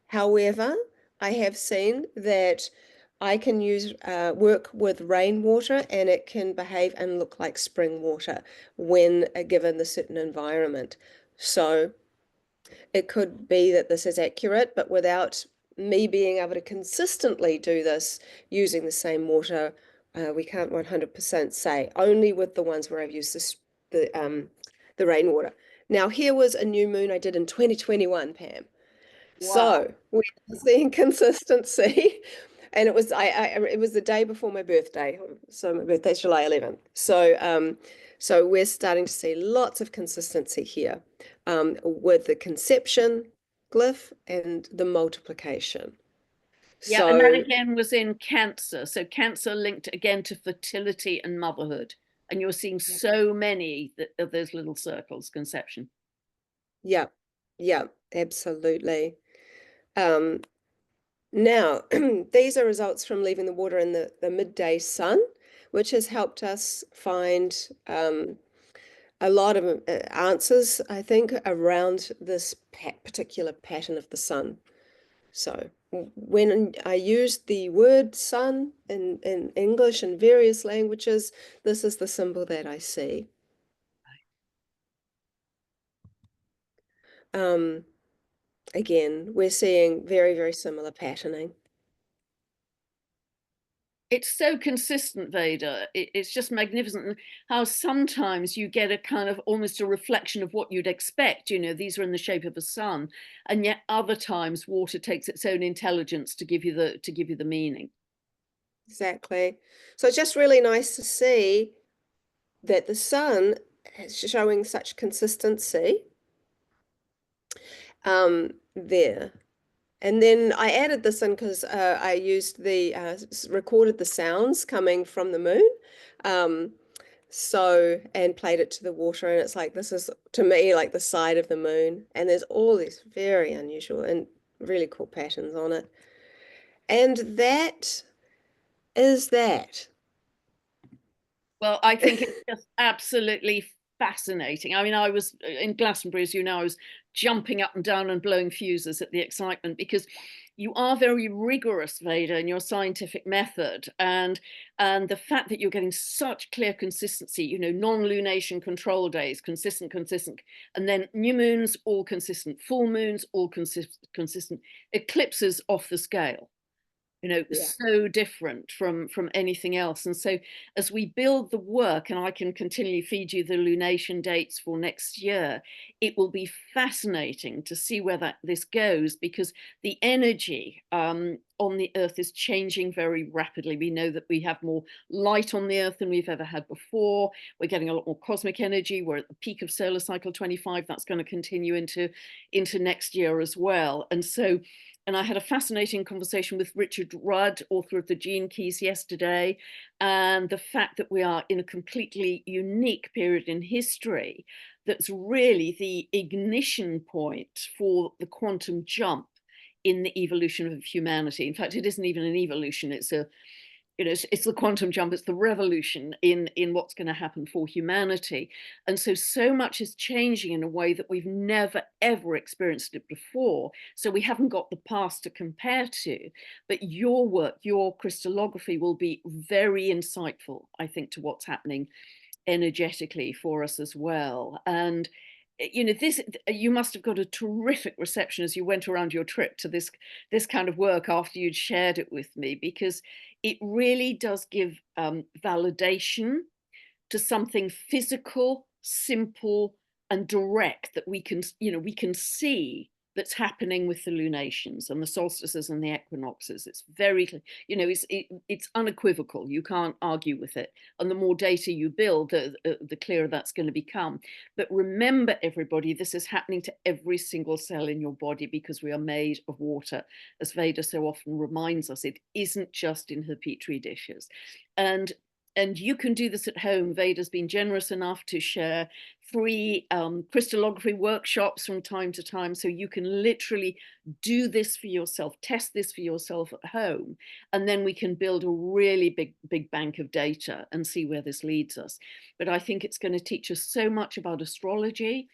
However, I have seen that I can use work with rainwater and it can behave and look like spring water when given the certain environment. So it could be that this is accurate, but without me being able to consistently do this using the same water, we can't 100% say, only with the ones where I've used the rainwater. Now, here was a new moon I did in 2021, Pam. Wow. So we're seeing consistency. And it was the day before my birthday. So my birthday's July 11th. So we're starting to see lots of consistency here with the conception glyph and the multiplication. Yeah, and that So again was in Cancer. So Cancer linked again to fertility and motherhood. And you're seeing yeah, so many of those little circles, conception. yeah, yeah, absolutely. Um, Now, these are results from leaving the water in the midday sun, which has helped us find a lot of answers, I think, around this particular pattern of the sun. So when I used the word sun in English and various languages, this is the symbol that I see. Um, Again, we're seeing very, very similar patterning. It's so consistent, Veda. It's just magnificent. And how sometimes you get a kind of almost a reflection of what you'd expect. You know, these are in the shape of a sun, and yet other times water takes its own intelligence to give you the meaning. Exactly. So it's just really nice to see that the sun is showing such consistency there. And then I added this in because I used recorded the sounds coming from the moon. Um, and played it to the water. And it's like, this is to me like the side of the moon. And there's all these very unusual and really cool patterns on it. And that is that. Well, I think it's just absolutely fascinating. I mean, I was in Glastonbury, as you know, I was jumping up and down and blowing fuses at the excitement because you are very rigorous, Veda, in your scientific method, and the fact that you're getting such clear consistency, you know, non-lunation control days, consistent, and then new moons all consistent, full moons all consistent, eclipses off the scale, you know, Yeah. so different from anything else. And so as we build the work, and I can continually feed you the lunation dates for next year, it will be fascinating to see where this goes, because the energy on the earth is changing very rapidly. We know that we have more light on the earth than we've ever had before. We're getting a lot more cosmic energy. We're at the peak of solar cycle 25. That's going to continue into next year as well. And I had a fascinating conversation with Richard Rudd, author of The Gene Keys, yesterday. And the fact that we are in a completely unique period in history that's really the ignition point for the quantum jump in the evolution of humanity. In fact, it isn't even an evolution, it's the quantum jump, it's the revolution in what's going to happen for humanity. And so much is changing in a way that we've never ever experienced it before, so we haven't got the past to compare to. But your work, your crystallography, will be very insightful, I think, to what's happening energetically for us as well. And you know, this, you must have got a terrific reception as you went around your trip to this kind of work after you'd shared it with me, because it really does give validation to something physical, simple, and direct that we can, you know, we can see that's happening with the lunations and the solstices and the equinoxes. It's very, you know, it's unequivocal. You can't argue with it. And the more data you build, the clearer that's going to become. But remember, everybody, this is happening to every single cell in your body because we are made of water, as Veda so often reminds us. It isn't just in her petri dishes. And you can do this at home. Veda's been generous enough to share free crystallography workshops from time to time. So you can literally do this for yourself, test this for yourself at home. And then we can build a really big bank of data and see where this leads us. But I think it's going to teach us so much about astrology,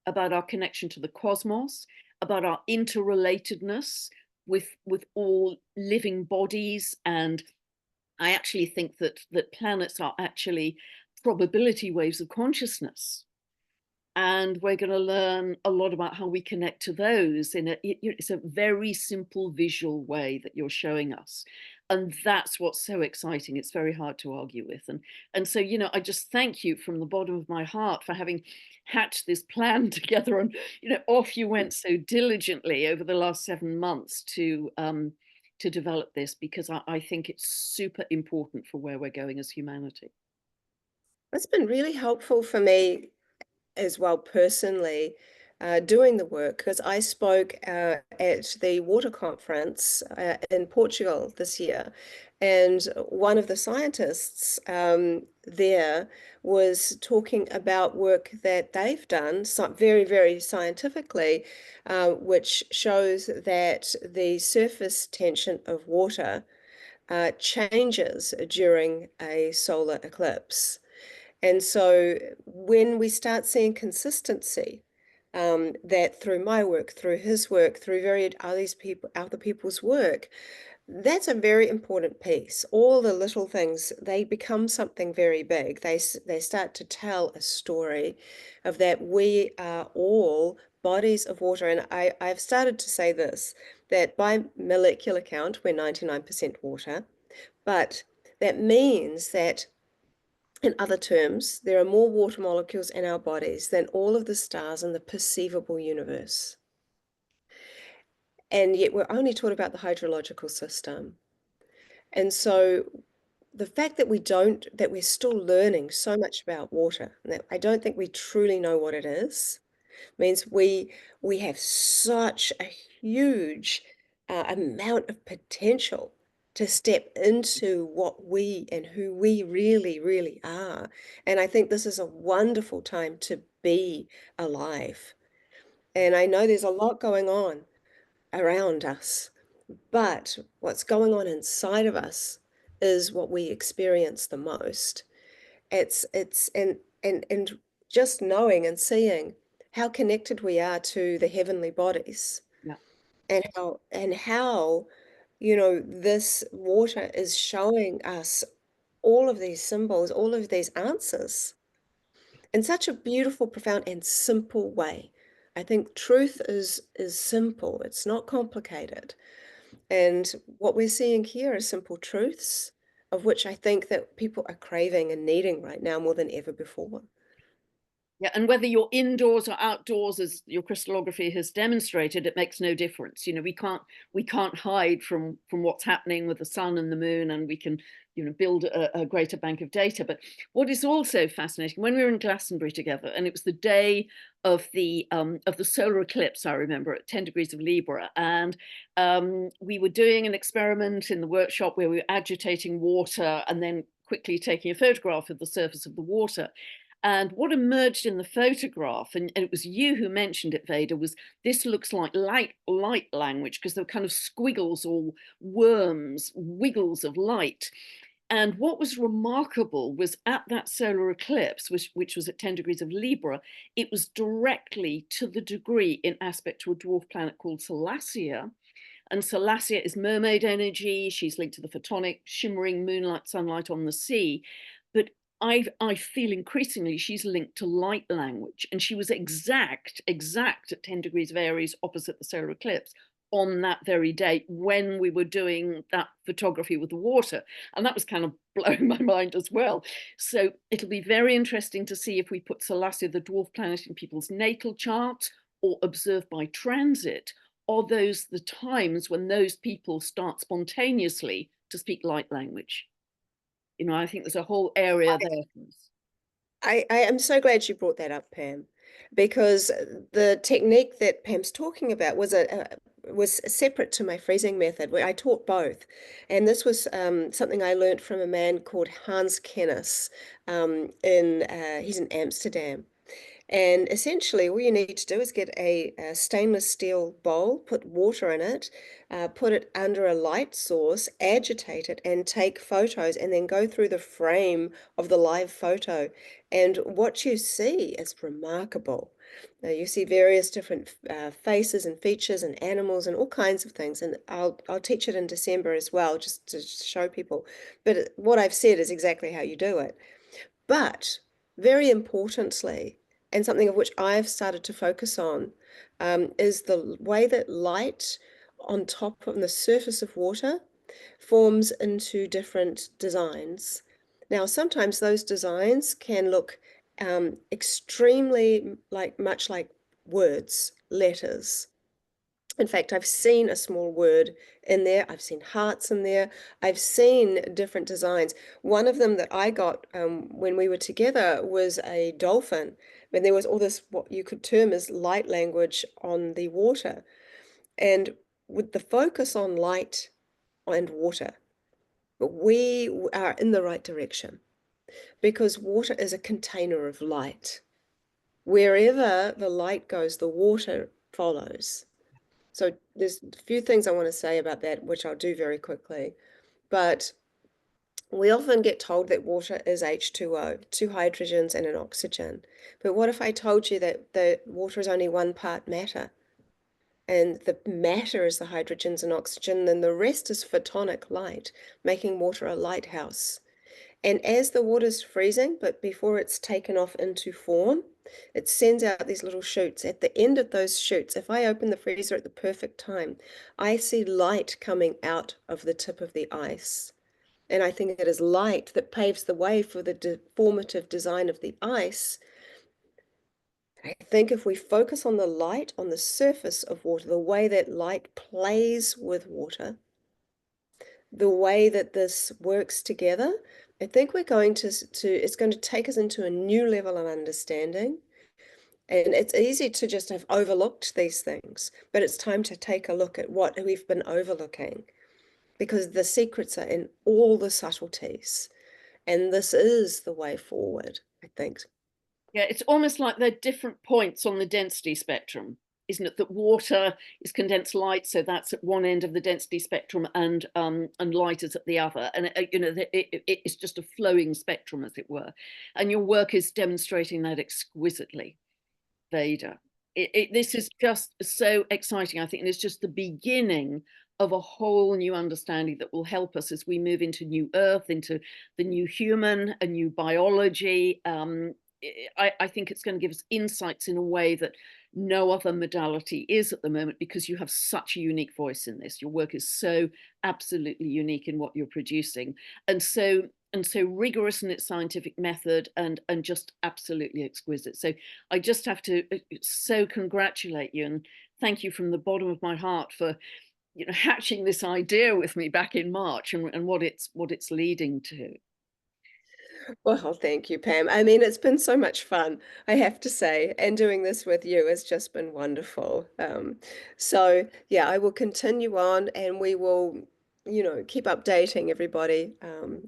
about our connection to the cosmos, about our interrelatedness with all living bodies. And I actually think that planets are actually probability waves of consciousness, and we're going to learn a lot about how we connect to those in it's a very simple visual way that you're showing us, and that's what's so exciting. It's very hard to argue with. And so, I just thank you from the bottom of my heart for having hatched this plan together, and off you went so diligently over the last 7 months to develop this, because I think it's super important for where we're going as humanity. It's been really helpful for me as well personally, doing the work, because I spoke at the water conference in Portugal this year, and one of the scientists there was talking about work that they've done, so very, very scientifically, which shows that the surface tension of water changes during a solar eclipse. And so when we start seeing consistency, that through my work, through his work, through other people's work, that's a very important piece. All the little things, they become something very big. They start to tell a story of that we are all bodies of water. And I've started to say this, that by molecular count, we're 99% water, but that means that in other terms, there are more water molecules in our bodies than all of the stars in the perceivable universe. And yet we're only taught about the hydrological system. And so the fact that we're still learning so much about water, and that I don't think we truly know what it is, means we have such a huge amount of potential to step into what we and who we really, really are. And I think this is a wonderful time to be alive. And I know there's a lot going on around us, but what's going on inside of us is what we experience the most. It's and just knowing and seeing how connected we are to the heavenly bodies, Yeah. and how this water is showing us all of these symbols, all of these answers in such a beautiful, profound, and simple way. I think truth is simple. It's not complicated. And what we're seeing here are simple truths, of which I think that people are craving and needing right now more than ever before. Yeah, and whether you're indoors or outdoors, as your crystallography has demonstrated, it makes no difference. We can't hide from what's happening with the sun and the moon, and we can build a greater bank of data. But what is also fascinating, when we were in Glastonbury together, and it was the day of the solar eclipse, I remember, at 10 degrees of Libra, and we were doing an experiment in the workshop where we were agitating water and then quickly taking a photograph of the surface of the water. And what emerged in the photograph, and it was you who mentioned it, Veda, was this looks like light language, because there were kind of squiggles or worms, wiggles of light. And what was remarkable was at that solar eclipse, which was at 10 degrees of Libra, it was directly to the degree in aspect to a dwarf planet called Selassie. And Selassie is mermaid energy. She's linked to the photonic, shimmering moonlight, sunlight on the sea. But I feel increasingly she's linked to light language. And she was exact at 10 degrees of Aries opposite the solar eclipse on that very day when we were doing that photography with the water. And that was kind of blowing my mind as well. So it'll be very interesting to see if we put Selassie, the dwarf planet, in people's natal charts or observed by transit. Are those the times when those people start spontaneously to speak light language? I think there's a whole area there for us. I am so glad you brought that up, Pam, because the technique that Pam's talking about was separate to my freezing method, where I taught both. And this was something I learned from a man called Hans Kennis. He's in Amsterdam. And essentially, all you need to do is get a stainless steel bowl, put water in it, put it under a light source, agitate it, and take photos, and then go through the frame of the live photo. And what you see is remarkable. You see various different faces and features and animals and all kinds of things. And I'll teach it in December as well, just to show people. But what I've said is exactly how you do it. But very importantly, and something of which I've started to focus on, is the way that light on top of the surface of water forms into different designs. Now, sometimes those designs can look extremely much like words, letters. In fact, I've seen a small word in there. I've seen hearts in there. I've seen different designs. One of them that I got when we were together was a dolphin. And there was all this, what you could term as light language on the water. And with the focus on light and water, we are in the right direction because water is a container of light. Wherever the light goes, the water follows. So there's a few things I want to say about that, which I'll do very quickly. But we often get told that water is H2O, two hydrogens and an oxygen. But what if I told you that the water is only one part matter? And the matter is the hydrogens and oxygen, then the rest is photonic light, making water a lighthouse. And as the water's freezing, but before it's taken off into form, it sends out these little shoots. At the end of those shoots, if I open the freezer at the perfect time, I see light coming out of the tip of the ice. And I think it is light that paves the way for the deformative design of the ice. I think if we focus on the light on the surface of water, the way that light plays with water, the way that this works together, I think we're going to it's going to take us into a new level of understanding. And it's easy to just have overlooked these things, but it's time to take a look at what we've been overlooking because the secrets are in all the subtleties. And this is the way forward, I think. Yeah, it's almost like they're different points on the density spectrum, isn't it? That water is condensed light, so that's at one end of the density spectrum, and light is at the other. And it's just a flowing spectrum, as it were. And your work is demonstrating that exquisitely, Veda. This is just so exciting. I think it's just the beginning of a whole new understanding that will help us as we move into new Earth, into the new human, a new biology. I think it's going to give us insights in a way that no other modality is at the moment because you have such a unique voice in this. Your work is so absolutely unique in what you're producing, and so rigorous in its scientific method, and just absolutely exquisite. So I just have to so congratulate you and thank you from the bottom of my heart for hatching this idea with me back in March, and what it's leading to. Well, thank you, Pam. I mean, it's been so much fun, I have to say, and doing this with you has just been wonderful. So yeah, I will continue on and we will, keep updating everybody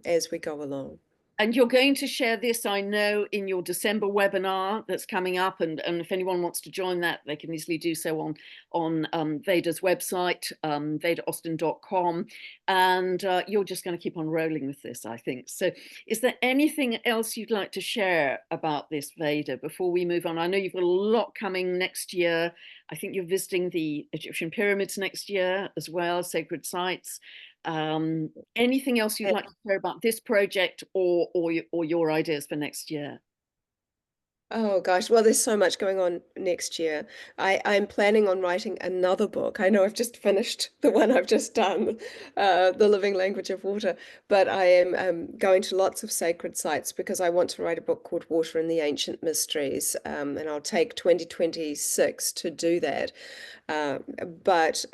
as we go along. And you're going to share this, I know, in your December webinar that's coming up. And if anyone wants to join that, they can easily do so on Veda's website, vedaaustin.com. And you're just going to keep on rolling with this, I think. So is there anything else you'd like to share about this, Veda, before we move on? I know you've got a lot coming next year. I think you're visiting the Egyptian pyramids next year as well, sacred sites. Anything else you'd like to share about this project, or your ideas for next year? Oh gosh, well, there's so much going on next year. I'm planning on writing another book. I know I've just finished the one I've just done, The Living Language of Water, but I am going to lots of sacred sites because I want to write a book called Water and the Ancient Mysteries, and I'll take 2026 to do that. But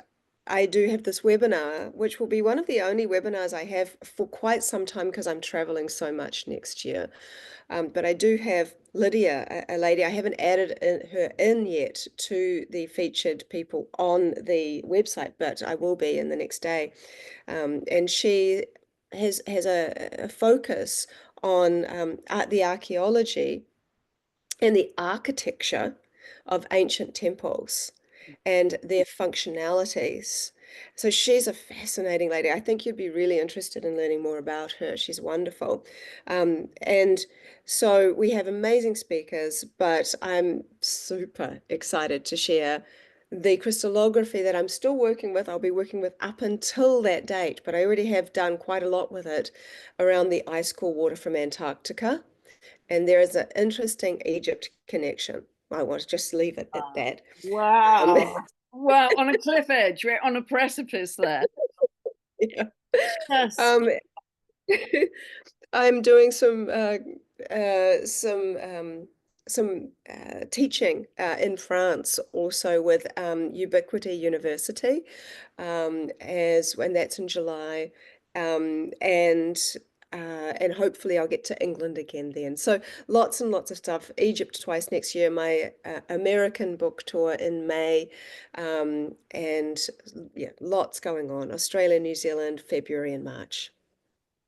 I do have this webinar, which will be one of the only webinars I have for quite some time because I'm traveling so much next year. But I do have Lydia, a lady, I haven't added her in yet to the featured people on the website, but I will be in the next day. And she has a focus on the archaeology and the architecture of ancient temples and their functionalities. So she's a fascinating lady. I think you'd be really interested in learning more about her. She's wonderful. And so we have amazing speakers, but I'm super excited to share the crystallography that I'm still working with. I'll be working with up until that date, but I already have done quite a lot with it around the ice core water from Antarctica. And there is an interesting Egypt connection. I want to just leave it at that. Um, Wow. Wow. On a cliff edge, we're on a precipice there. yeah. Yes. Um, I'm doing uh, some um, some teaching in France, also with Ubiquity University, as and that's in July, um, and and hopefully I'll get to England again then. So lots and lots of stuff. Egypt twice next year. My American book tour in May, and yeah, lots going on. Australia, New Zealand, February and March.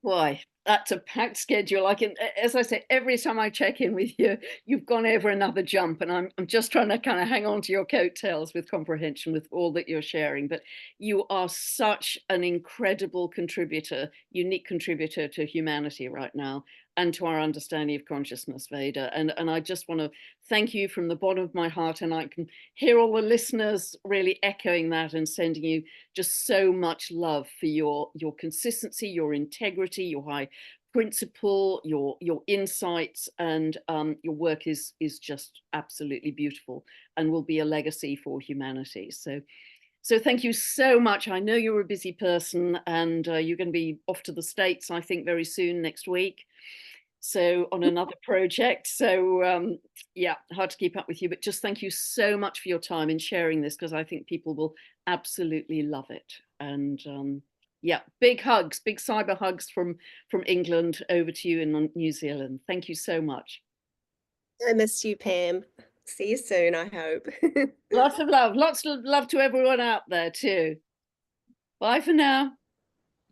Boy, that's a packed schedule. I can, as I say, every time I check in with you, you've gone over another jump, and I'm just trying to kind of hang on to your coattails with comprehension with all that you're sharing. But you are such an incredible contributor, unique contributor to humanity right now and to our understanding of consciousness, Veda. And I just want to thank you from the bottom of my heart, and I can hear all the listeners really echoing that and sending you just so much love for your consistency, your integrity, your high principle, your insights, and your work is just absolutely beautiful and will be a legacy for humanity. So thank you so much. I know you're a busy person, and you're going to be off to the States, I think, very soon next week. So on another project. So yeah, hard to keep up with you, but just thank you so much for your time in sharing this, because I think people will absolutely love it. And yeah, big hugs, big cyber hugs from England over to you in New Zealand. Thank you so much. I miss you, Pam. See you soon, I hope. Lots of love to everyone out there too. Bye for now.